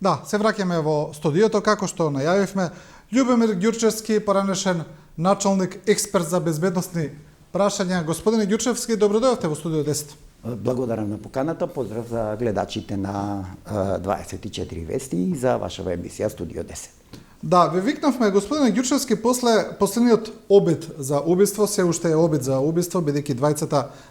Да, се враќаме во студиото, како што најавивме. Љубомир Ѓурчевски, поранешен началник експерт за безбедносни прашања. Господине Ѓурчевски, добро дојдовте во студио 10. Благодарам на поканата, поздрав за гледачите на 24 вести и за вашава емисија Студио 10. Да, ве викнавме, господине Ѓурчевски, после последниот обид за убиство, се уште е обид за убиство, бидејќи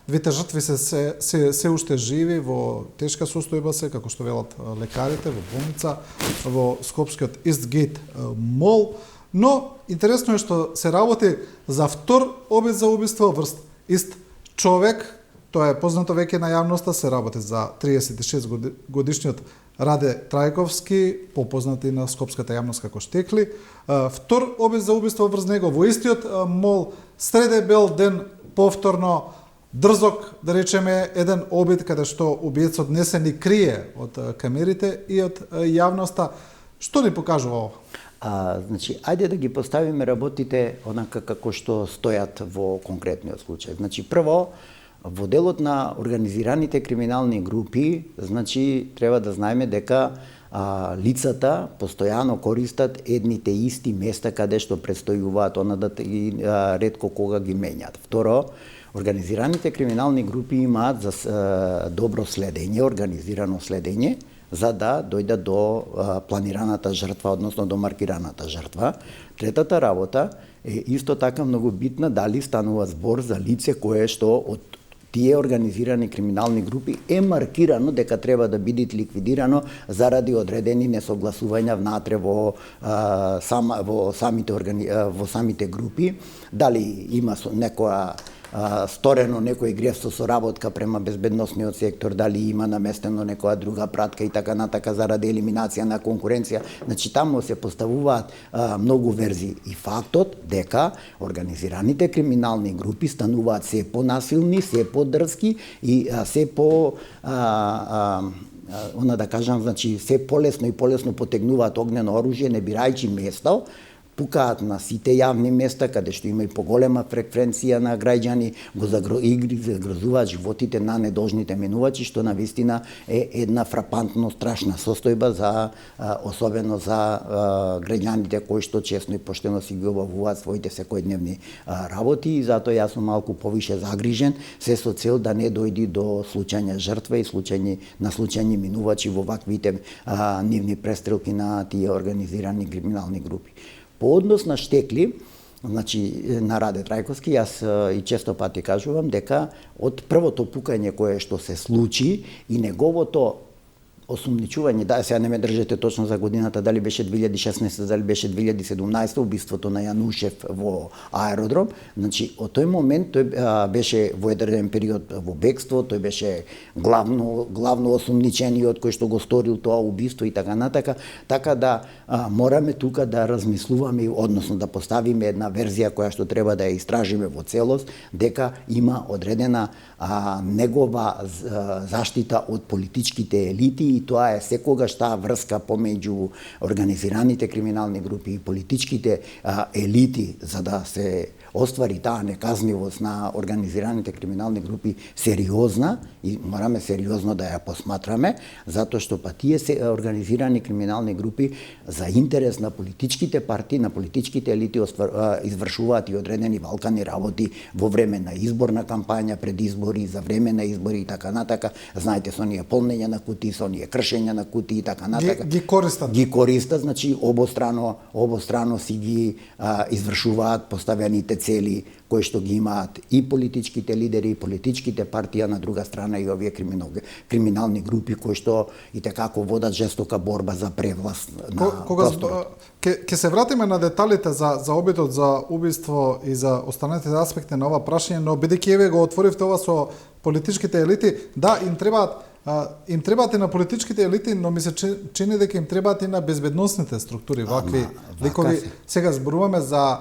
двете жртви се уште живи, во тешка состојба се, како што велат лекарите, во болница, во Скопскиот Истгейт мол. Но, интересно е што се работи за втор обид за убиство врз ист човек. Тоа е познато веќе на јавноста, се работи за 36 годишниот Раде Трајковски, попознати на скопската јавност како Штекли. Втор обид за убиство врз него во истиот мол, среде бел ден, повторно, дрзок, да речеме, еден обид каде што убиецот не се ни крие од камерите и од јавноста. Што ни покажува ова? Значи, ајде да ги поставиме работите онака како што стојат во конкретниот случај. Значи, прво, во делот на организираните криминални групи, значи, треба да знаеме дека лицата постојано користат едните исти места каде што престојуваат, онадат и ретко кога ги менјат. Второ, организираните криминални групи имаат за добро следење, организирано следење, за да дојдат до планираната жртва, односно до маркираната жртва. Третата работа е исто така многу битна, дали станува збор за лице кое што од тие организирани криминални групи е маркирано дека треба да биде ликвидирано заради одредени несогласувања внатре во самите групи, дали има некоја сторено некој грев со соработка према безбедносниот сектор, дали има наместено некоја друга пратка и така натака заради елиминација на конкуренција. Значи, таму се поставуваат многу верзии и фактот дека организираните криминални групи стануваат се понасилни, се подрски и се по да кажам, значи, се полесно и полесно потегнуваат огнено оружје, не бирајќи место, пукаат на сите јавни места, каде што има и поголема фреквенција на граѓани, го загрозуваат животите на недолжните минувачи, што навистина е една фрапантно страшна состојба за особено за граѓаните кои што честно и поштено си ги обавуваат своите секојдневни работи, и затоа јас сум малку повише загрижен, се со цел да не дојди до случајни жртва и случајни минувачи во ваквите нивни престрелки на тие организирани криминални групи. По однос на Штекли, значи на Раде Трајковски, јас и често пати кажувам дека од првото пукање кое што се случи и неговото осумничување, да, сега не ме држете точно за годината, дали беше 2016, дали беше 2017, убиството на Јанушев во аеродром, значи од тој момент тој беше во еден период во бегство, тој беше главно осумничениот кој што го сторил тоа убиство и така натака, така да мораме тука да размислуваме, односно да поставиме една верзија која што треба да ја истражиме во целост, дека има одредена негова заштита од политичките елити, и тоа е секогаш таа врска помеѓу организираните криминални групи и политичките елити, за да се оствари таа неказнивост на организираните криминални групи сериозна, и мораме сериозно да ја посматраме, затоа што па тие се организирани криминални групи за интерес на политичките партии, на политичките елити извршуваат и одредени валкани работи во време на изборна кампања, пред избори, за време на избори и така натака. Знаете, со оние полнење на кутии, со оние кршење на кутии и така натака. Ги користат, значи обострано си ги извршуваат поставените цели кои што ги имаат и политичките лидери, и политичките партии, на друга страна и овие криминални групи кои што и tekako водат жестока борба за превласт на просторот. Ке се вратиме на деталите за обидот за убиство и за останатите аспекти на ова прашање, но бидејќи еве го отворивте ова со политичките елити, да, им требаат и на политичките елити, но ми се чини дека им требаат и на безбедносните структури, вакви ликови. Сега зборуваме за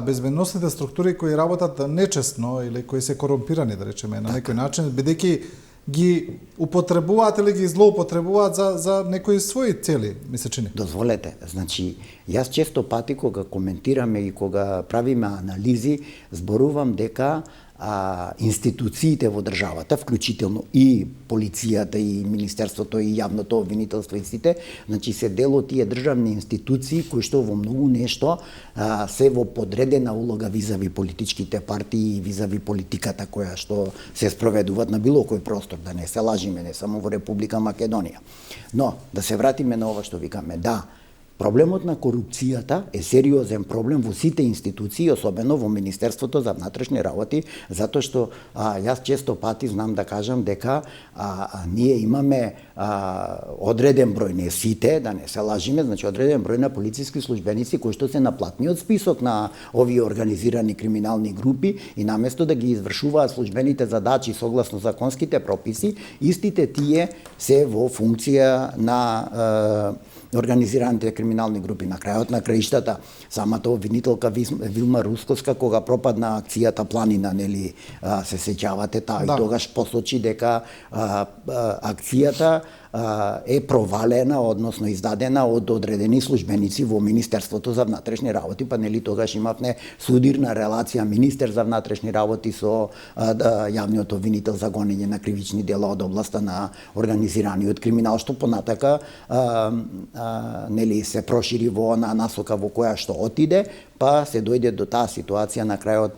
безбедносните структури кои работат нечестно или кои се корумпирани, да речеме, на некој начин, бидејќи ги употребуваат или ги злоупотребуваат за некои своји цели, ми се чини. Дозволете, значи, јас често пати кога коментираме и кога правиме анализи, зборувам дека институциите во државата, вклучително и полицијата, и Министерството, и јавното обвинителство, и сите, значи се дел од тие државни институции кои што во многу нешто се во подредена улога визави политичките партии и визави политиката која што се спроведуваат на било кој простор, да не се лажиме, не само во Република Македонија. Но, да се вратиме на ова што викаме, да, проблемот на корупцијата е сериозен проблем во сите институции, особено во Министерството за внатрешни работи, затоа што јас често пати знам да кажам дека ние имаме одреден број, не сите, да не се лажиме, значи одреден број на полициски службеници кои што се на платниот список на овие организирани криминални групи и наместо да ги извршуваат службените задачи согласно законските прописи, истите тие се во функција на организираните криминални групи. На крајот на краиштата, самата обвинителка Вилма Русковска, кога пропадна акцијата Планина, нели, се сеќавате, и тогаш посочи дека акцијата е провалена, односно издадена од одредени службеници во Министерството за внатрешни работи, па нели тогаш имавме судирна релација министер за внатрешни работи со јавниот обвинител за гонење на кривични дела од областа на организираниот криминал, што понатака нели се прошири во она насока во која што отиде, па се дојде до таа ситуација на крајот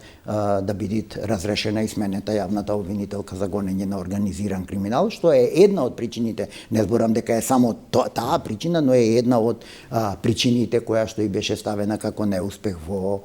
да биде разрешена и сменета јавната обвинителка за гонење на организиран криминал, што е една од причините, не зборам дека е само таа причина, но е една од причините која што и беше ставена како неуспех во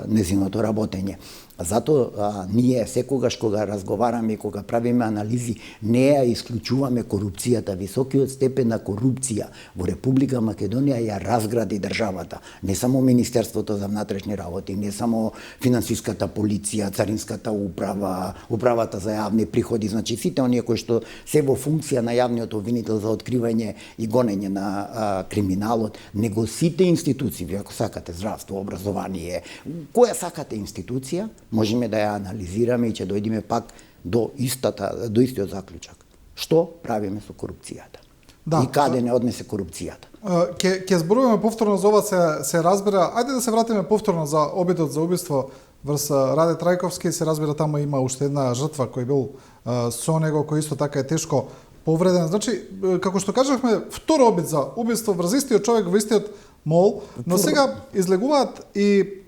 незиното работење. Затоа ние секогаш кога разговараме и кога правиме анализи, не ја исклучуваме корупцијата. Високиот степен на корупција во Република Македонија ја разгради државата. Не само Министерството за внатрешни работи, не само финансиската полиција, царинската управа, управата за јавни приходи, значи сите оние кои што се во функција на јавниот обвинител за откривање и гонење на криминалот, него сите институции, ако сакате здравство, образование, која сакате институција, можеме да ја анализираме и ќе дојдеме пак до истиот заклучок. Што правиме со корупцијата? Да, и каде не однесе корупцијата? Ќе зборуваме повторно за ова, се разбира. Ајде да се вратиме повторно за обидот за убиство врз Раде Трајковски. Се разбира, таму има уште една жртва кој бил со него, кој исто така е тешко повреден. Значи, како што кажавме, втор обид за убиство врз истиот човек во истиот мол, но сега излегуваат и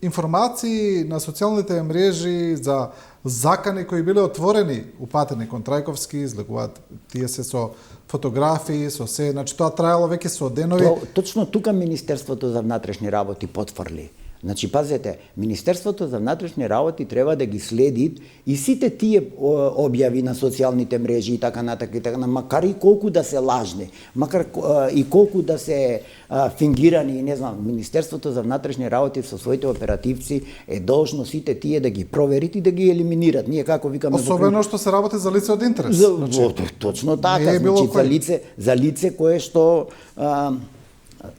информации на социјалните мрежи за закани кои биле отворени упатени кон Трајковски, излегуваат тие се со фотографии, со се, значи тоа траело веќе со денови. Точно тука Министерството за внатрешни работи потврли. Значи, пазете, Министерството за внатрешни работи треба да ги следи и сите тие објави на социјалните мрежи и така натака, макар и колку да се лажни, макар и колку да се фингирани, не знам, Министерството за внатрешни работи со своите оперативци е должно сите тие да ги проверит и да ги елиминират. Ние како викаме особено што се работи за лице од интерес. Точно така, значи за лице кое што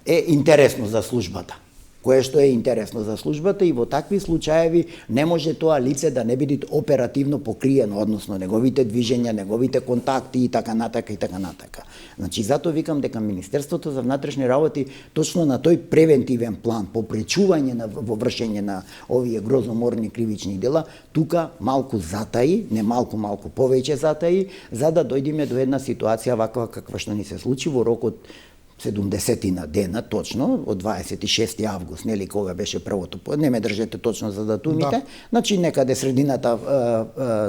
е интересно за службата. Кое што е интересно за службата и во такви случаеви не може тоа лице да не биде оперативно покриено, односно неговите движења, неговите контакти и така натака и така натака. Значи затоа викам дека Министерството за внатрешни работи точно на тој превентивен план попречување во вршење на овие грозоморни кривични дела, тука малку затаи, не малку повеќе затаи, за да дојдеме до една ситуација ваква каква што ни се случи во рокот 70 дена, точно, од 26 август, нели, кога беше првото, не ме држете точно за датумите, значи некаде средината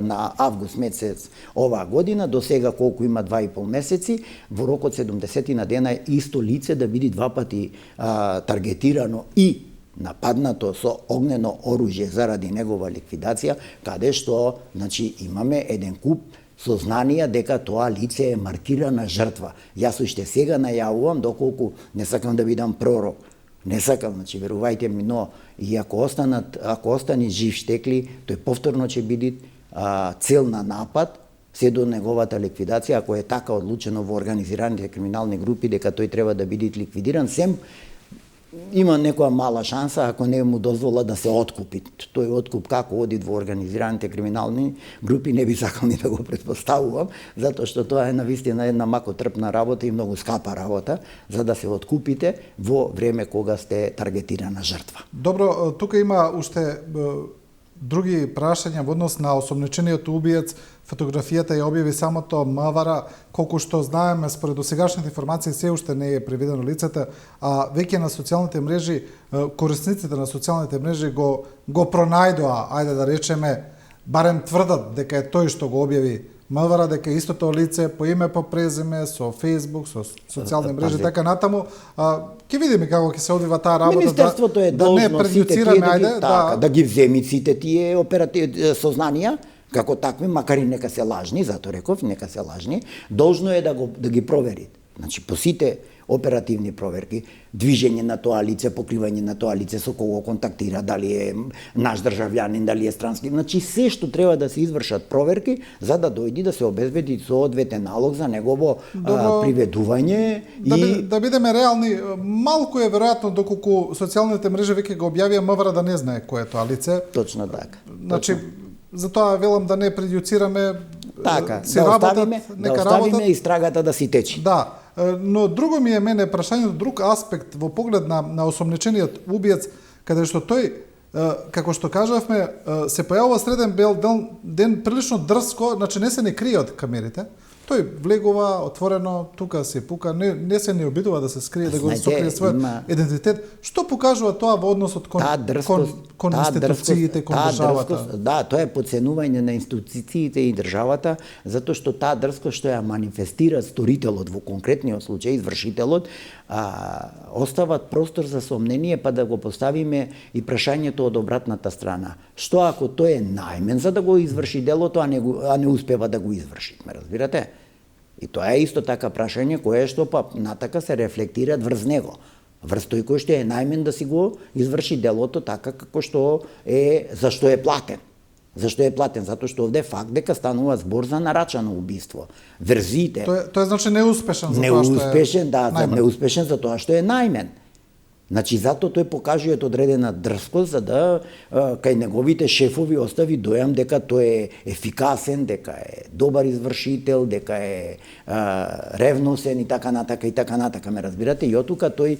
на август месец оваа година, до сега колку има 2,5 месеци, во рокот 70 дена исто лице да биде два пати таргетирано и нападнато со огнено оружје заради негова ликвидација, каде што, значи, имаме еден куп сознанија дека тоа лице е маркирана жртва. Јас уште сега најавувам, доколку не сакам да бидам пророк, не сакам, значи верувајте ми, но и ако остане жив штекли, тој повторно ќе биде цел на напад, се до неговата ликвидација, ако е така одлучено во организираните криминални групи дека тој треба да биде ликвидиран, сем има некоја мала шанса ако не му дозвола да се откупи. Тој откуп како оди во организираните криминални групи не би сакал ни да го претпоставувам, затоа што тоа е навистина една макотрпна работа и многу скапа работа за да се откупите во време кога сте таргетирана жртва. Добро, тука има уште други прашања во однос на осомничениот убиец. Фотографијата ја објави самото МВР, колку што знаеме според досегашните информации се уште не е приведено лицето, а веќе на социјалните мрежи корисниците на социјалните мрежи го пронајдоа, ајде да речеме, барем тврдат дека е тој што го објави МВР, дека е истото лице по име по презиме со Facebook, со социјални мрежи така натаму. Ќе видиме како ќе се одвива таа работа. Министерството е да не должно сите тие да ги вземи сите тие сознанија како такви, макар и нека се лажни, затоа реков, нека се лажни, должно е да ги провери. Значи, по сите оперативни проверки, движење на тоа лице, покривање на тоа лице, со кого контактира, дали е наш државјанин, дали е странски, значи се што треба да се извршат проверки за да дојди да се обезбеди соодветен налог за негово приведување да бидеме реални, малку е веројатно доколку социјалните мрежи веќе го објавија МВР да не знае кој е тоа лице. Точно така. Значи, затоа велам да не прејуцираме, така, да оставиме истрагата да си тече. Да, но друго ми е мене прашањето, друг аспект во поглед на осомничениот убиец, каде што тој, како што кажавме, се појавува среден бел ден прилично дрско, значи не се не крие од камерите. Тој влегува отворено, тука се пука, не се не обидува да се скрие, да го сокрие својот идентитет. Што покажува тоа во односот кон институциите, кон државата? Да, тоа е подценување на институциите и државата, затоа што таа дрскост што ја манифестира сторителот во конкретниот случај, извршителот, остават простор за сомнение, па да го поставиме и прашањето од обратната страна. Што ако тој е најмен за да го изврши делото, а не успева да го изврши, ме разбирате? И тоа е исто така прашање кое што па натака се рефлектира врз него. Врз тој кој што е најмен да си го изврши делото така како што е, зашто е платен. Зашто е платен? Затоа што овде факт дека станува збор за нарачано убиство. Верзиите. Тој е значи неуспешен за тоа што е неуспешен, да, неуспешен за тоа што е најмен. Значи, затоа тој покажува одредена дрскост за да кај неговите шефови остави дојам дека тој е ефикасен, дека е добар извршител, дека е ревносен и така натака, ме разбирате? И отука тој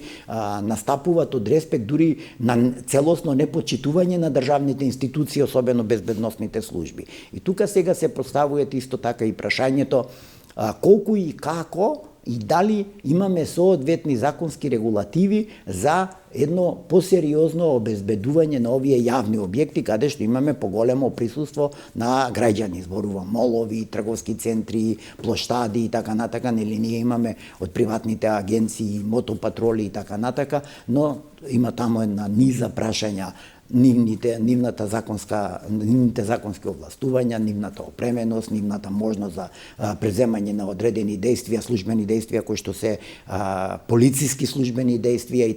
настапува од респект дури на целосно непочитување на државните институции, особено безбедносните служби. И тука сега се поставуваат исто така и прашањето колку и како и дали имаме соодветни законски регулативи за едно посериозно обезбедување на овие јавни објекти каде што имаме поголемо присуство на граѓани, зборувам молови, трговски центри, плоштади и така натака, нели ние имаме од приватните агенции, мотопатроли и така натака, но има таму една низа прашања, нивните законски овластувања, нивната опременост, нивната можност за преземање на одредени действија, службени действија кои што се полициски службени действија и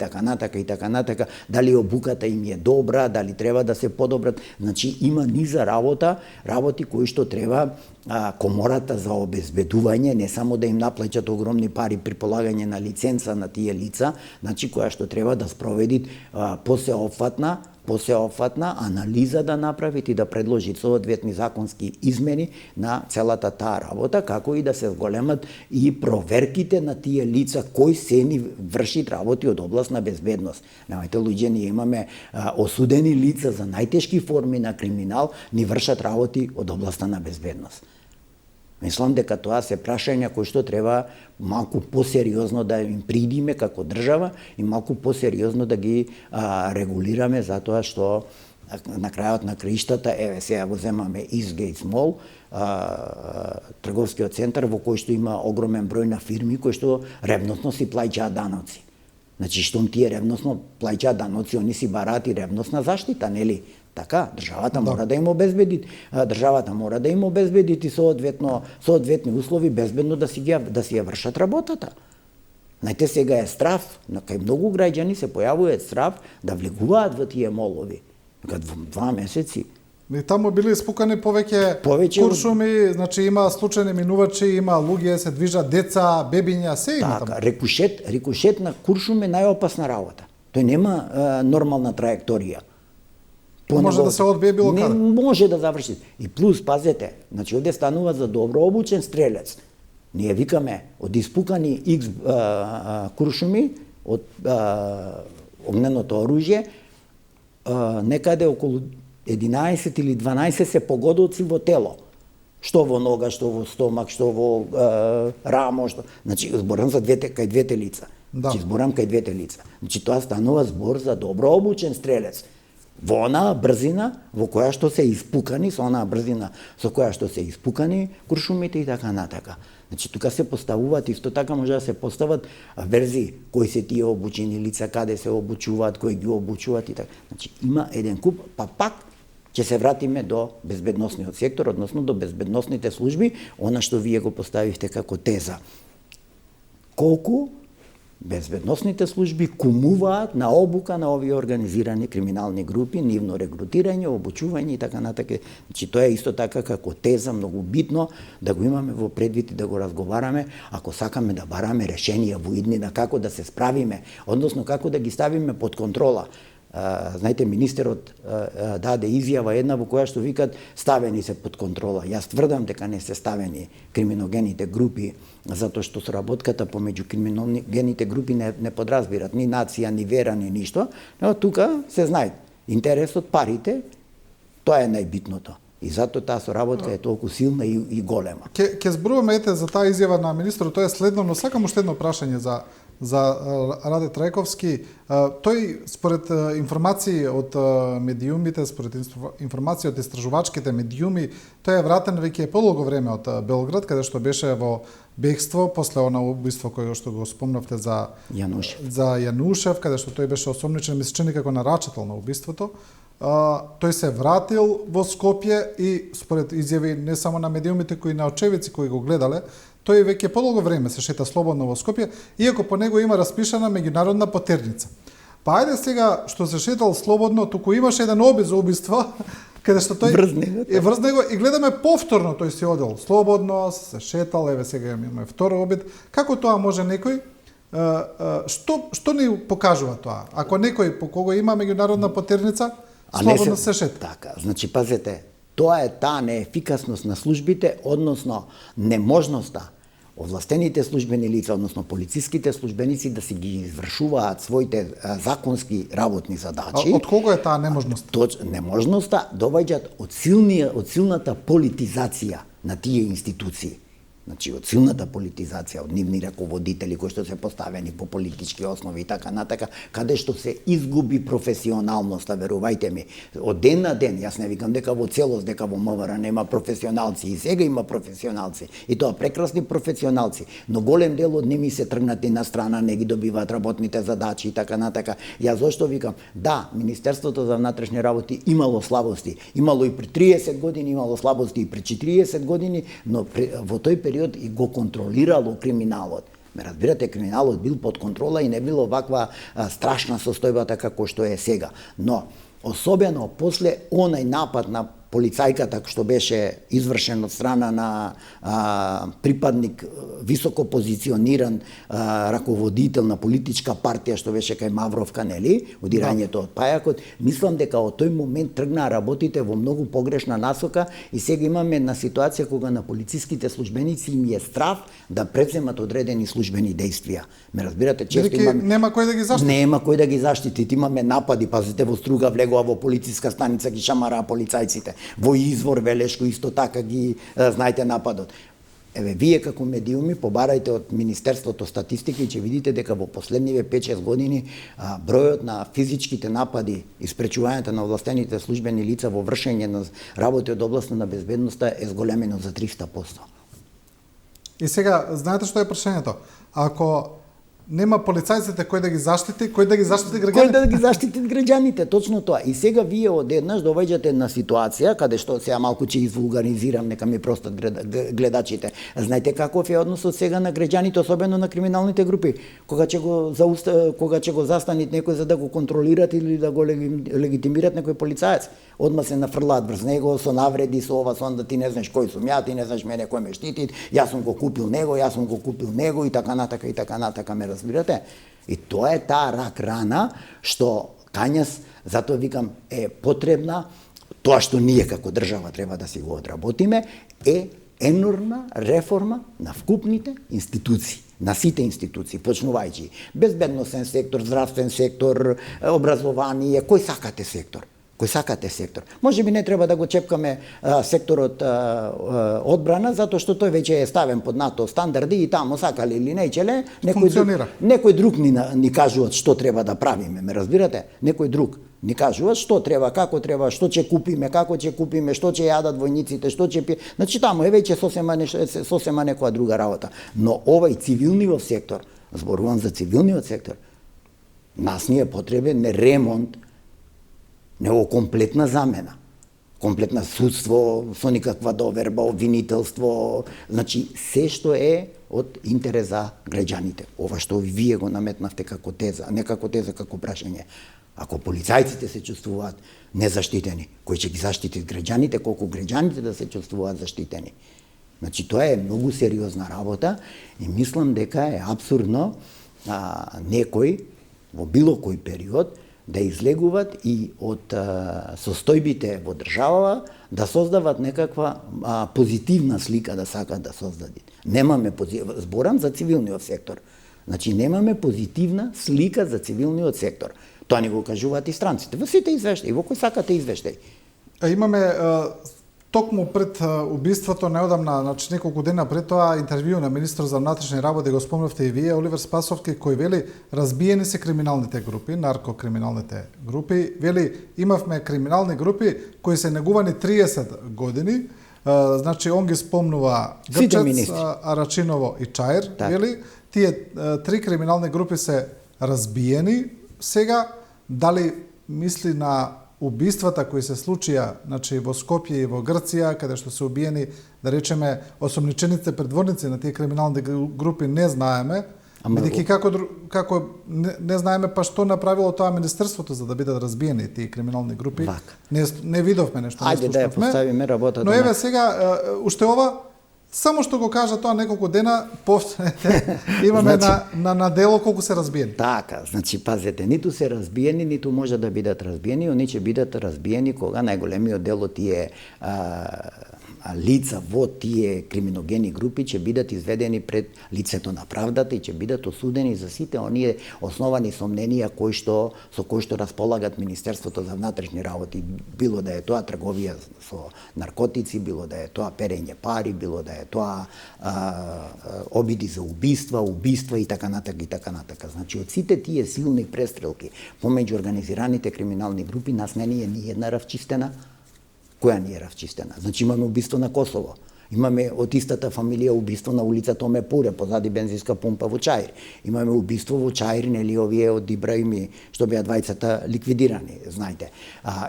така натака, дали обуката им е добра, дали треба да се подобрат. Значи има низа работи кои што треба комората за обезбедување, не само да им наплаќат огромни пари при полагање на лиценца на тие лица, значи која што треба да спроведи посеопфатна анализа да направи и да предложи соодветни законски измени на целата таа работа, како и да се зголемат и проверките на тие лица кои се ни вршат работи од област на безбедност. Немајте луѓе, ние имаме осудени лица за најтешки форми на криминал, ни вршат работи од областа на безбедност. Мислам дека тоа се прашања кои што треба малку посериозно да им придиме како држава и малку посериозно да ги регулираме, затоа што на крајот на краиштата, еве сега го земаме Eastgate Mall, трговскиот центар во кој што има огромен број на фирми кои што ревносно си плаќаат даноци. Значи, штом тие ревносно плаќаат даноци, они си бараат и ревносна заштита, нели? Така, државата мора да им обезбеди. Државата мора да им обезбеди соодветни услови безбедно да си ја вршат работата. Знаете, сега е страв, кај многу граѓани се појавува страв да влегуваат во тие молови. Кад 2 месеци. И таму били испукани повеќе куршуми, значи има случајни минувачи, има луѓе, се движат деца, бебиња, се има таму. Така, рикошет на куршум е најопасна работа. Тој нема нормална траекторија. Може да се одбие било каде. Не може да заврши. И плюс, пазете, значи овде станува за добро обучен стрелец. Ние викаме од испукани X куршуми од огненото оружје, некаде околу 11 или 12 се погодоци во тело. Што во нога, што во стомак, што во рамо, што... Значи, зборам за кај двете лица. Да. Значи, зборам кај двете лица. Значи, тоа станува збор за добро обучен стрелец. Во онаа брзина во која што се испукани, со онаа брзина со која што се испукани куршумите и така натака. Значи, тука се поставуваат, исто така може да се постават верзии, кои се тие обучени лица, каде се обучуваат, кои ги обучуваат и така. Значи, има еден куп, па пак ќе се вратиме до безбедносниот сектор, односно до безбедносните служби, она што вие го поставивте како теза. Колку безбедносните служби кумуваат на обука на овие организирани криминални групи, нивно регрутирање, обучување и така натака. Значи, тоа е исто така како теза многу битно да го имаме во предвид и да го разговараме, ако сакаме да бараме решенија во иднина како да се справиме, односно како да ги ставиме под контрола. Знаете, министерот даде изјава една во која што викат ставени се под контрола. Јас тврдам дека не се ставени криминогените групи, затоа што соработката помеѓу криминогените групи не подразбират ни нација, ни вера, ни ништо, но тука се знае интересот, парите, тоа е најбитното. И затоа таа соработка е толку силна и голема. Ке зборуваме за таа изјава на министерот, тоа е следно, но сакам уште едно прашање за Раде Трајковски. Тој, според информации од медиумите, според информации од истражувачките медиуми, тој е вратен веќе подолго време од Белград, каде што беше во бегство после она убиство кое што го спомнавте за Јанушев, каде што тој беше осомничен, мислам како нарачател на убиството. Тој се вратил во Скопје и според изјави не само на медиумите, кои на очевици кои го гледале, тој веќе подолго време се шета слободно во Скопје, иако по него има распишана меѓународна потерница. Па ајде сега што се шетал слободно, туку имаше еден обид за убиство, каде што тој врз него и гледаме повторно тој си одел слободно, се шетал, еве сега имаме втор обид. Како тоа може некој што ни покажува тоа? Ако некој по кого има меѓународна потерница, слободно се шета. Така, значи пазете, тоа е таа неефикасност на службите, односно неможноста овластените службени лица, односно полициските службеници да си ги извршуваат своите законски работни задачи. Од кого е таа неможност? Неможноста доаѓаат од силната политизација на тие институции. Значи, од силната политизација, од нивни раководители кои што се поставени по политички основи и така натака, каде што се изгуби професионалноста, верувајте ми. Од ден на ден, јас не викам дека во целост, дека во МВР нема професионалци, и сега има професионалци, и тоа прекрасни професионалци, но голем дел од ними се тргнати на страна, не ги добиваат работните задачи и така натака. Јас зошто викам, да, Министерството за внатрешни работи имало слабости, имало и пред 30 години, имало слабости и пред 40 години, но во тој период и го контролирало криминалот. Ме разбирате, криминалот бил под контрола и не било ваква страшна состојбата како што е сега. Но, особено после онај напад на полицајката што беше извршен од страна на припадник високо позициониран раководител на политичка партија што беше кај Мавровка, нели, удирањето од пајакот, мислам дека од тој момент тргнаа работите во многу погрешна насока и сега имаме една ситуација кога на полициските службеници им е страв да преземат одредени службени дејствија. Ме разбирате, често имаме нема кој да ги заштити. Нема кој да ги заштити. Имаме напади, пазите, во Струга влегува во полициска станица ги шамараа полицајците. Во Извор, Велешко, исто така ги знаете нападот. Еве, вие како медиуми побарајте од Министерството статистика и ќе видите дека во последниве 5-6 години бројот на физичките напади и спречувањето на овластените службени лица во вршење на работи од областа на безбедноста е зголемено за 300%. И сега, знаете што е прашањето? Ако нема полицајците кој да ги заштити граѓаните? Кој да ги заштити граѓаните, точно тоа. И сега вие одеднаш доаѓате на ситуација каде што сега малку ќе извулгаризирам, нека ми простат гледачите. Знаете каков е односот сега на граѓаните, особено на криминалните групи, кога ќе го застанит некој за да го контролират или да го легитимират некој полицаец, одма се нафрлаат врз него со навреди, со ова, со онда, ти не знаеш кој сум ја, ти не знаеш мене кој ме штити, јас сум го купил него и така натака, ме разбирате? И тоа е таа рак рана што кањас, затоа викам, е потребна, тоа што ние како држава треба да си го одработиме, е енормна реформа на вкупните институции, на сите институции, почнувајќи безбедносен сектор, здравствен сектор, образование, кој сакате сектор. кој сакате сектор. Може би не треба да го чепкаме секторот одбрана, затоа што тој веќе е ставен под НАТО стандарди и таму сакале или неќеле, некој друг ни кажуваат што треба да правиме, ме разбирате? Некој друг ни кажуваат што треба, како треба, што ќе купиме, како ќе купиме, што ќе јадат војниците, што ќе пи. Значи таму е веќе сосема некоја друга работа. Но овај цивилниот сектор, зборувам за цивилниот сектор, нас ни е потребен ремонт, него комплетна замена. Комплетна судство, со никаква доверба, обвинителство, значи се што е од интерес за граѓаните. Ова што вие го наметнавте како теза, не како теза, како прашање. Ако полицајците се чувствуваат незаштитени, кој ќе ги заштити граѓаните, колку граѓаните да се чувствуваат заштитени. Значи тоа е многу сериозна работа и мислам дека е апсурдно некој во било кој период да излегуваат и од состојбите во држава да создават некаква позитивна слика да сакат да создадат. Немаме зборам за цивилниот сектор. Значи немаме позитивна слика за цивилниот сектор. Тоа ни го кажуваат и странците. Во сите извештаи, во кој сакате извештаи. Имаме токму пред убиството неодамна, значи неколку дена пред тоа, интервју на министр за внатрешни работи, го спомнавте и вие, Оливер Спасовски, кој вели разбиени се криминалните групи, наркокриминалните групи. Вели имавме криминални групи кои се негувани 30 години. Значи он ги спомнува Грчец, Арачиново и Чаир. Так. Вели тие три криминални групи се разбиени. Сега дали мисли на убиствата кои се случија, значи во Скопје и во Грција, каде што се убиени, да речеме, осомничените предводници на тие криминални групи, не знаеме, бидејќи како не знаеме па што направило тоа министерството за да бидат разбиени тие криминални групи. Не видовме нешто. Ајде да ја поставиме работата. Но еве сега уште ова само што го кажа тоа неколку дена, имаме значи, на дело колку се разбиени. Така, значи пазете, ниту се разбиени, ниту може да бидат разбиени, они ќе бидат разбиени кога најголемиот дел од тие лица во тие криминогени групи ќе бидат изведени пред лицето на правдата и ќе бидат осудени за сите оние основани сомненија со кои што располагат Министерството за внатрешни работи, било да е тоа трговија со наркотици, било да е тоа перење пари, било да е тоа обиди за убиства и така натака и така натака. Значи од сите тие силни престрелки помеѓу организираните криминални групи нас не ни е ни една равчистена. Која ни е равчистена? Значи имаме убиство на Косово. Имаме од истата фамилија убиство на улица Томе Пуре, позади бензинска пумпа во Чаир. Имаме убиство во Чаир, нели овие од Ибраими, што беа двајцата ликвидирани, знаете.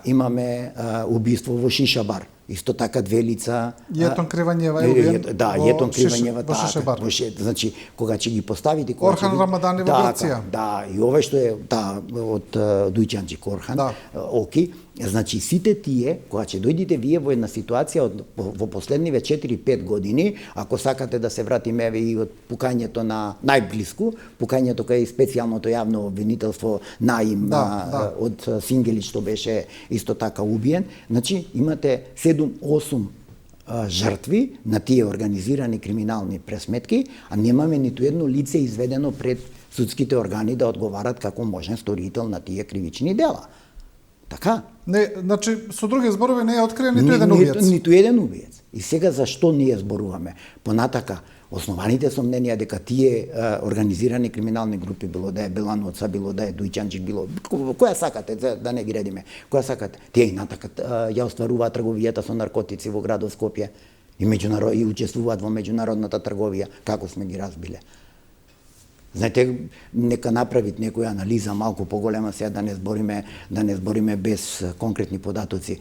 Имаме убиство во Шишабар. Исто така две лица. Јетон Кривањева е убиен. Да, Јетон Кривањева во Шишабар. Значи кога ќе ги поставите Орхан Рамадани во Грција. Да, и ова што е од Дујчанџик Орхан. Да. Оки, значи сите тие кога ќе дојдете вие во една ситуација во последниве 4-5 години, ако сакате да се вратиме и од пукањето на најблиску, пукањето кај специјалното јавно обвинителство Наим од Сингелич што беше исто така убиен, значи имате 7-8 жртви на тие организирани криминални пресметки, а немаме ниту едно лице изведено пред судските органи да одговарат како можен сторител на тие кривични дела. Така? Не, значи, со други зборови не е откриен ниту еден убиец. Ниту еден убиец. И сега зашто ние зборуваме? Понатака, основаните сомненија дека тие организирани криминални групи, било да е Беланоца, било да е Дујчанџик, било која сакате, да не ги редиме, која сакате, тие и натака ја остваруваат трговијата со наркотици во градот Скопје и учествуваат во меѓународната трговија, како сме ги разбиле. Знаете, нека направит некоја анализа малку поголема, сега да не збориме без конкретни податоци,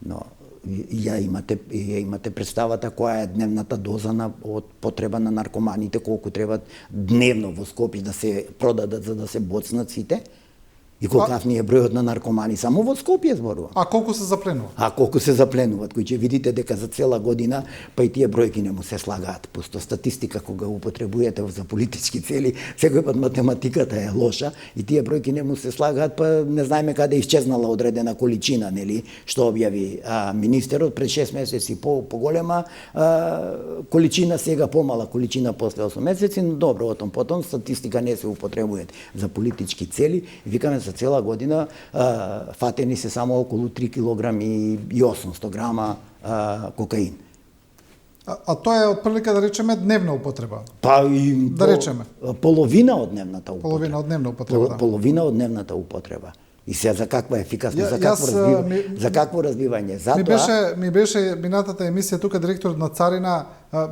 но ја имате представата која е дневната доза од потреба на наркоманите, колку треба дневно во Скопје да се продадат за да се боцнат сите. И колкав ни е бројот на наркомани само во Скопје зборувам. А колку се запленува? А колку се запленуваат, кои ќе видите дека за цела година па и тие бројки не му се слагаат. Пусто статистика кога употребувате за политички цели, секој пат математиката е лоша и тие бројки не му се слагаат, па не знаеме каде исчезнала одредена количина, нели, што објави министерот пред 6 месеци поголема количина, сега помала количина после 8 месеци, но добро, потом статистика не се употребува за политички цели. Викаме за цела година фатени се само околу 3 кг и 800 грама кокаин. А тоа е отприлика да речеме дневна употреба. Па и Да речеме. половина од дневната употреба. Половина од дневна употреба, да. Половина од дневната употреба. И сега за каква ефикасност, за какво разбивање? Затоа Ми беше минатата емисија тука директорот на царина,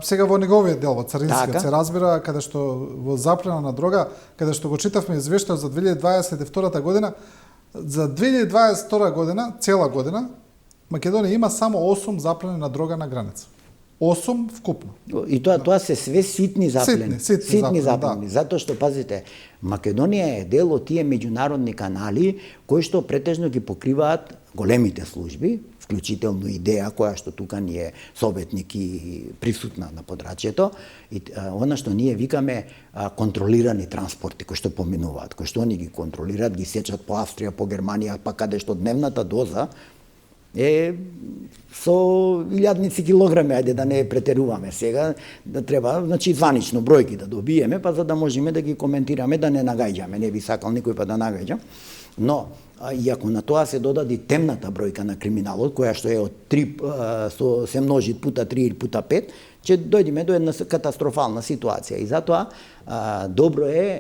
сега во неговиот дел, во царинскиот, Така. се разбира, каде што во заплена на дрога, каде што го читавме извештај за 2022 година, за 2022 година, цела година, Македонија има само 8 заплени на дрога на граница. 8 вкупно. И тоа се све ситни заплени. Ситни заплени, заплени, затоа што пазите, Македонија е дел од тие меѓународни канали кои што претежно ги покриваат големите служби, вклучително идеја која што тука ни е советник и присутна на подрачјето, и она што ние викаме контролирани транспорти кои што поминуваат, кои што они ги контролираат, ги сечат по Австрија, по Германија, па каде што дневната доза е со илјадници килограми, ајде да не претеруваме сега, да треба, значи званично бројки да добиеме, па за да можеме да ги коментираме, да не нагаѓаме, не би сакал никој па да нагаѓам. Но, и ако на тоа се додаде темната бројка на криминалот, која што е од 3, се множи пута 3 или пута 5, ќе дојдеме до една катастрофална ситуација. И затоа добро е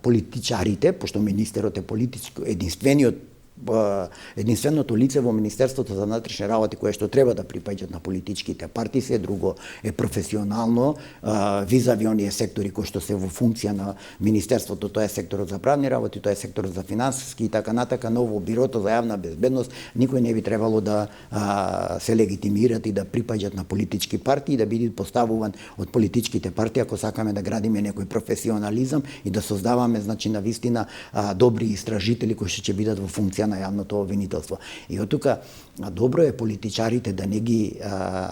политичарите, пошто министерот е политичко, единственото лице во Министерството за внатрешни работи кое што треба да припаѓаат на политичките партии, се друго е професионално визави оние сектори кои што се во функција на Министерството, тоа е секторот за правни работи, тоа е секторот за финансиски и така натака, но во Бирото за јавна безбедност никој не би требало да се легитимираат и да припаѓаат на политички партии и да биде поставуван од политичките партии ако сакаме да градиме некој професионализам и да создаваме значи на вистина добри истражители кои што ќе бидат во функција на јавното обвинителство. И од тука добро е политичарите да не ги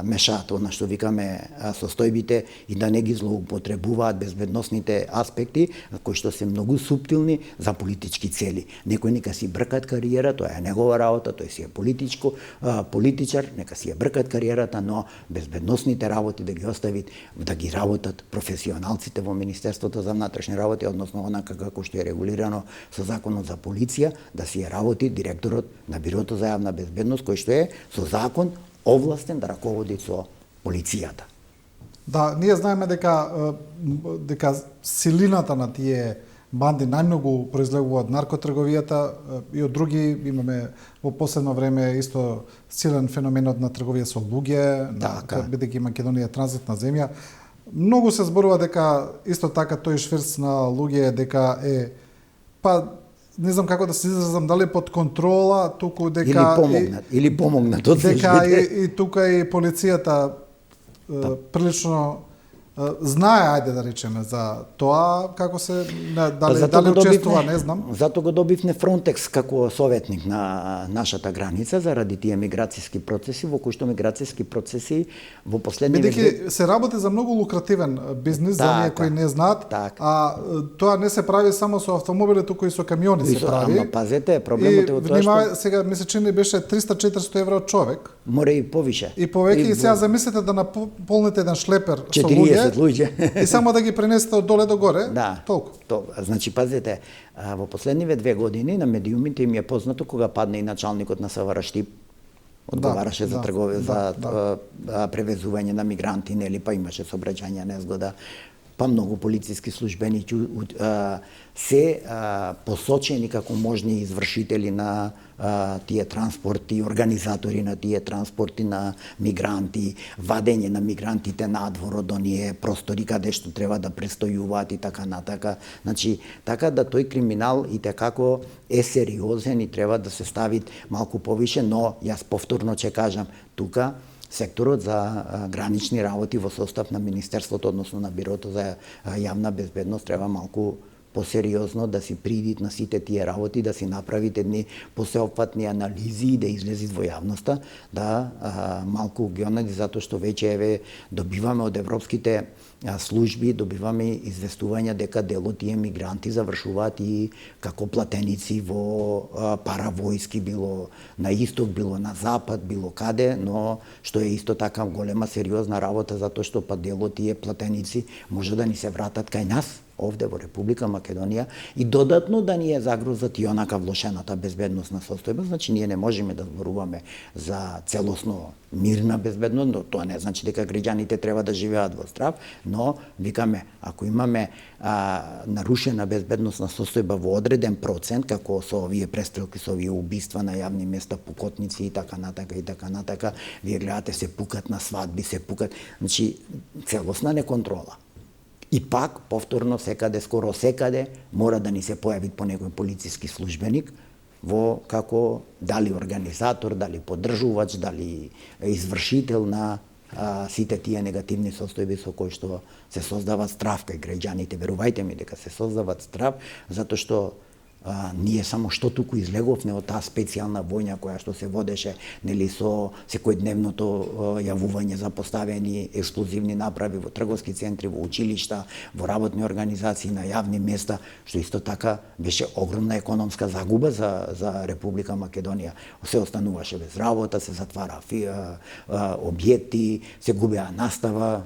мешаат она што викаме состојбите и да не ги злоупотребуваат безбедносните аспекти кои што се многу суптилни за политички цели. Некој нека си бркат кариера, тоа е негова работа, тој си е политичар, нека си ја бркат кариерата, но безбедносните работи да ги остави, да ги работат професионалците во Министерството за внатрешни работи, односно онака како што е регулирано со законот за полиција, да си ја работи директорот на Бирото за јавна безбедност, кој што е со закон овластен да раководи со полицијата. Да, ние знаеме дека силината на тие банди најмногу произлегува од наркотрговијата и од други имаме во последно време исто силен феноменот на трговија со луѓе, бидејќи Македонија е транзитна земја. Многу се зборува дека исто така тој шверц на луѓе дека е не знам како да се изразам, дали под контрола, туку дека или помогнат од дека и тука и полицијата прилично знае, ајде да речеме, за тоа како се дали учествува, не знам. Зато го добивме Фронтекс како советник на нашата граница заради тие миграцијски процеси, во кои што миграцијски процеси во последни бидејќи се работи за многу лукративен бизнис за оние кои не знаат, а тоа не се прави само со автомобили, туку и со камиони се прави. Ама пазете, проблемот е во тоа што сега ми се чини беше 300-400 евро од човек. Море и повише. И повеќе и сега замислете да наполните еден шлепер со луѓе. И само да ги пренесете од доле до горе, толку. Значи, пазете, во последниве 2 години на медиумите им е познато кога падна и началникот на СВР Штип, одговараше за превезување на мигранти, нели, па имаше сообраќајна незгода, па многу полициски службеници се посочени како можни извршители на тие транспорти, организатори на тие транспорти на мигранти, вадење на мигрантите надвор од оние простори каде што треба да престојуваат и така натака. Значи, така да тој криминал и како е сериозен и треба да се стави малку повише, но јас повторно ќе кажам, тука секторот за гранични работи во состав на Министерството, односно на Бирото за јавна безбедност, треба малку посериозно да си придит на сите тие работи, да си направите едни посеопфатни анализи и да излезит во јавноста, да малку ги онади, затоа што веќе добиваме од европските служби, добиваме известувања дека дел од тие мигранти завршуваат и како платеници во паравојски, било на исток, било на запад, било каде, но што е исто така голема сериозна работа, затоа што дел од тие платеници може да ни се вратат кај нас, овде во Република Македонија и додатно да ни е загрозат и онака влошената безбедносна состојба, значи ние не можеме да зборуваме за целосно мирна безбедност, но тоа не значи дека граѓаните треба да живеат во страв, но викаме ако имаме нарушена безбедносна состојба во одреден процент, како со овие престрелки, со овие убиства на јавни места, пукотници и така натака, вие гледате се пукат на свадби, се пукат, значи целосна неконтрола. И пак, повторно, секаде, скоро секаде, мора да ни се појави по некој полициски службеник, во како дали организатор, дали поддржувач, дали извршител на сите тие негативни состојби со кои што се создава страв кај граѓаните. Верувајте ми дека се создават страв, затоа што ние само што туку излеговме од таа специјална војна која што се водеше нели со секојдневното јавување за поставени експлозивни направи во трговски центри, во училишта, во работни организации, на јавни места, што исто така беше огромна економска загуба за Република Македонија. Се остануваше без работа, се затвара објекти, се губеа настава,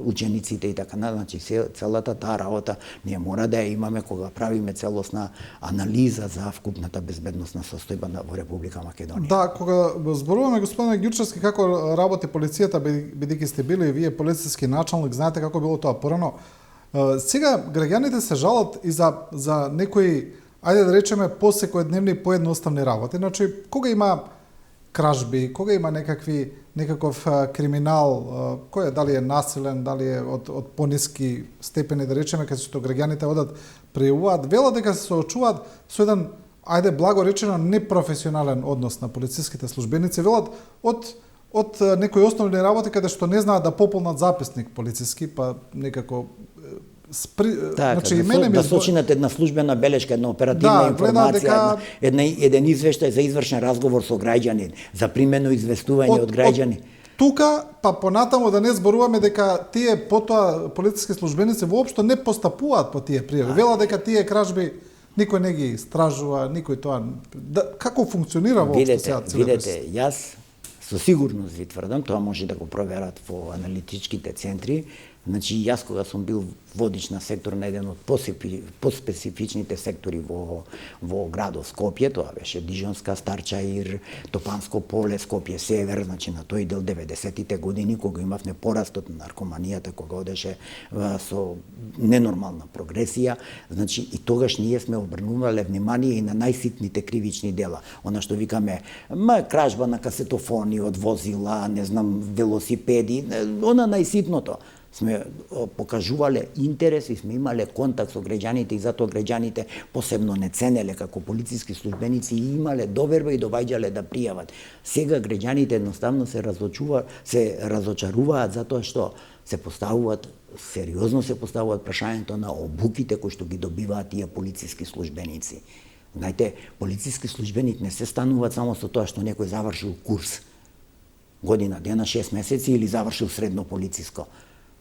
учениците и така натаму. Значи целата таа работа ние мора да ја имаме кога правиме целосна анализа за вкупната безбедносна состојба во Република Македонија. Да, кога зборуваме господине Ѓурчевски како работи полицијата, бидејќи сте били и вие полициски началник, знаете како било тоа порано. Сега граѓаните се жалат и за некои, ајде да речеме, посекојдневни поедноставни работи. Значи, кога има кражби, кога има некаков криминал, кој е, дали е насилен, дали е од пониски степени, да речеме, кај што граѓаните одат пријавуваат, велат дека се соочуваат со еден, ајде благо речено, непрофесионален однос на полициските службеници, велат од некои основни работи каде што не знаат да пополнат записник полициски, па некако значи, да сочинат една службена белешка, една оперативна информација, еден извештај за извршен разговор со граѓани, за примено известување од граѓани. Тука, па понатаму да не зборуваме дека тие потоа полициски службеници воопшто не постапуваат по тие пријави. Вела дека тие кражби никој не ги истражува, никој тоа... Како функционира воопшто сега целиот? Видете, јас со сигурност ви тврдам, тоа може да го проверат во аналитичките центри. Значи, јас кога сум бил водич на сектор на еден од поспецифичните сектори во градот Скопје, тоа беше Дижонска, Старчаир, Топанско поле, Скопје север, значи на тој дел 90-тите години, кога имавме порастот на наркоманијата, кога одеше со ненормална прогресија, значи и тогаш ние сме обрнувале внимание и на најситните кривични дела. Она што викаме, кражба на касетофони од возила, не знам, велосипеди, она најситното. Сме покажувале интерес и сме имале контакт со граѓаните и затоа граѓаните посебно не ценеле како полициски службеници и имале доверба и доваѓале да пријават. Сега граѓаните едноставно се разочаруваат затоа што сериозно се поставуваат прашањето на обуките кои што ги добиваат тие полициски службеници. Знаете, полициски службеник не се стануваат само со тоа што некој завршил курс, година, дена, 6 месеци или завршил средно полициско.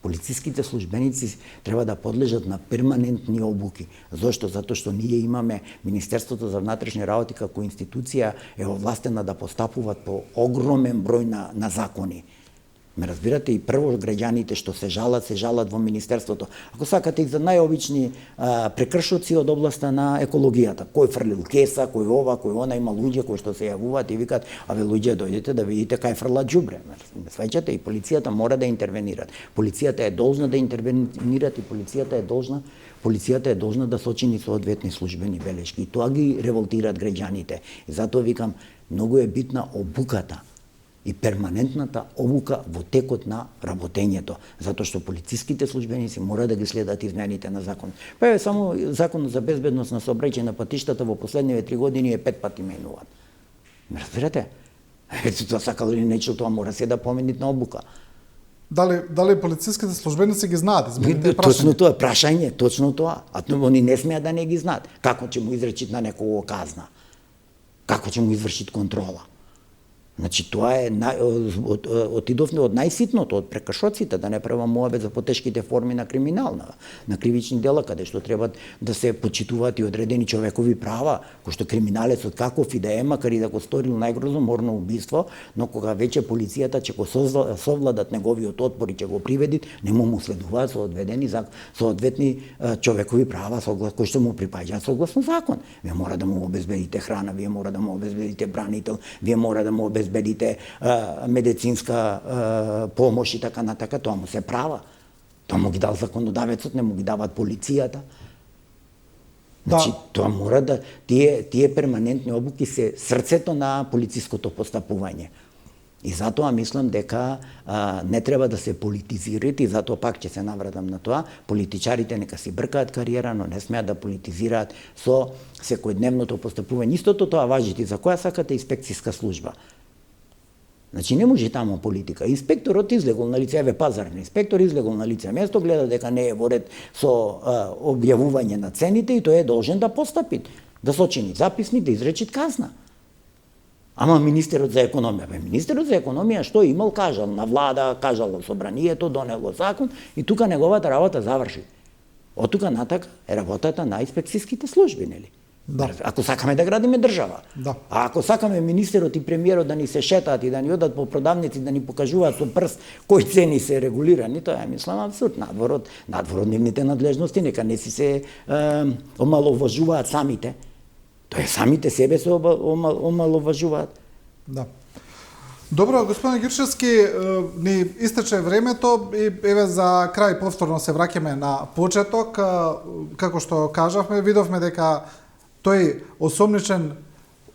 Полициските службеници треба да подлежат на перманентни обуки. Зошто? Затоа што ние имаме Министерството за внатрешни работи како институција е овластена да постапуваат по огромен број на закони. Ме разбирате, и прво граѓаните што се жалат во Министерството. Ако сакате и за најобични прекршоци од областа на екологијата, кој фрлил кеса, кој ова, кој она, има луѓе кои што се јавуваат и викаат, аве луѓе, дојдете да видите кај фрлат џубре. Сваќате, и полицијата мора да интервенира. Полицијата е должна да интервенира и полицијата е должна да сочини соодветни службени белешки. И тоа ги револтираат граѓаните. И затоа викам, многу е битна обуката и перманентната обука во текот на работењето, затоа што полициските службеници мора да ги следат измените на закон. Па е само законот за безбедност на сообраќај на патиштата во последниве 3 години е 5 пати менуван. Ме разбирате? Тоа сакало или нечел, тоа мора се да поменит на обука. Дали полициските службеници ги знаат измените прашања? Точно тоа, прашање, точно тоа. А они не смеат да не ги знаат. Како ќе му изречит на некого казна? Како ќе му извршит контрола? Значи тоа е отидовме од најситното, од прекршоците, да не правам муабет за потешките форми на криминал, на кривични дела, каде што треба да се почитуваат и одредени човекови права, кој што криминалецот каков и да е, макар и да го сторил најгрозно морно убиство, но кога веќе полицијата ќе го совладат неговиот отпор и ќе го приведат, не му следуваат соодветни човекови права кои што му припаѓаат согласно закон. Вие мора да му обезбедите храна, вие мора да му обезбедите бранител, вие мора да му обезбедите медицинска помош и така натака, тоа му се права. Тоа му ги дал законодавецот, не му ги дават полицијата. Значи, тоа мора да тие перманентни обуки се срцето на полициското постапување. И затоа мислам дека не треба да се политизираат, и затоа пак ќе се навратам на тоа, политичарите нека си бркаат кариера, но не смеат да политизираат со секојдневното постапување. Истото тоа важи и за која сакате инспекцијска служба. Значи не може таму политика. Инспекторот излегол на лице, еве пазарен инспектор излегол на лице место, гледа дека не е во ред со објавување на цените и тој е должен да постапи, да сочини записник, да изречи казна. Ама министерот за економија, министерот за економија што имал, кажал на влада, кажал на собранието, донело закон и тука неговата работа заврши. Од тука натака е работата на инспекцијските служби, нели? Да. Ако сакаме да градиме држава. Да. А ако сакаме министерот и премиерот да ни се шетаат и да ни одат по продавници, да ни покажуваат со прст кои цени се регулирани, тоа е, мислам, абсурд. Надвор од нивните надлежности, нека не си се омаловажуваат самите. Тоа е, самите себе се омаловажуваат. Да. Добро, господин Ѓурчевски, ни истече времето и еве за крај повторно се враќаме на почеток. Како што кажавме, видовме дека тој осомничен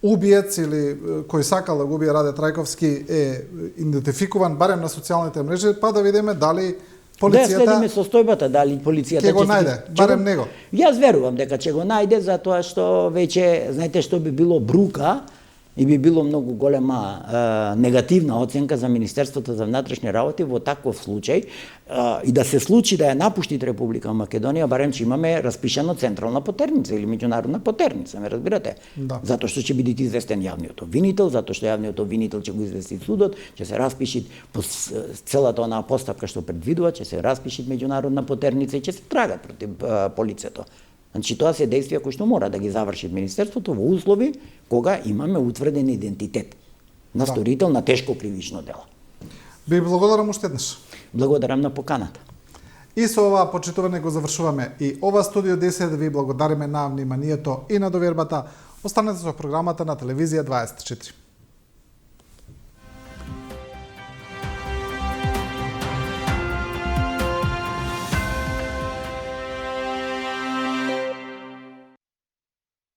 убиец или кој сакал да го убие Раде Трајковски е идентификуван барем на социјалните мрежи, па да видиме дали полицијата... Да следиме состојбата, дали полицијата ќе го најде, барем него. Јас верувам дека ќе го најде, затоа што веќе, знаете што би било брука, и би било многу голема негативна оценка за Министерството за внатрешни работи во таков случај и да се случи да ја напуштит Република Македонија, барем че имаме распишано централна потерница или меѓународна потерница, ме разбирате? Да. Затоа што ќе биде известен јавниот обвинител, затоа што јавниот обвинител ќе го извести судот, ќе се распиши по целата онаа постапка што предвидува, ќе се распиши меѓународна потерница и ќе се трагат против полицето. Значи тоа се действија кои што мора да ги заврши Министерството во услови кога имаме утврден идентитет на сторител на тешко кривично дело. Би благодарам уште еднаш. Благодарам на поканата. И со ова почитување го завршуваме и ова Студио 10. Ви благодариме на вниманието и на довербата. Останете со програмата на Телевизија 24.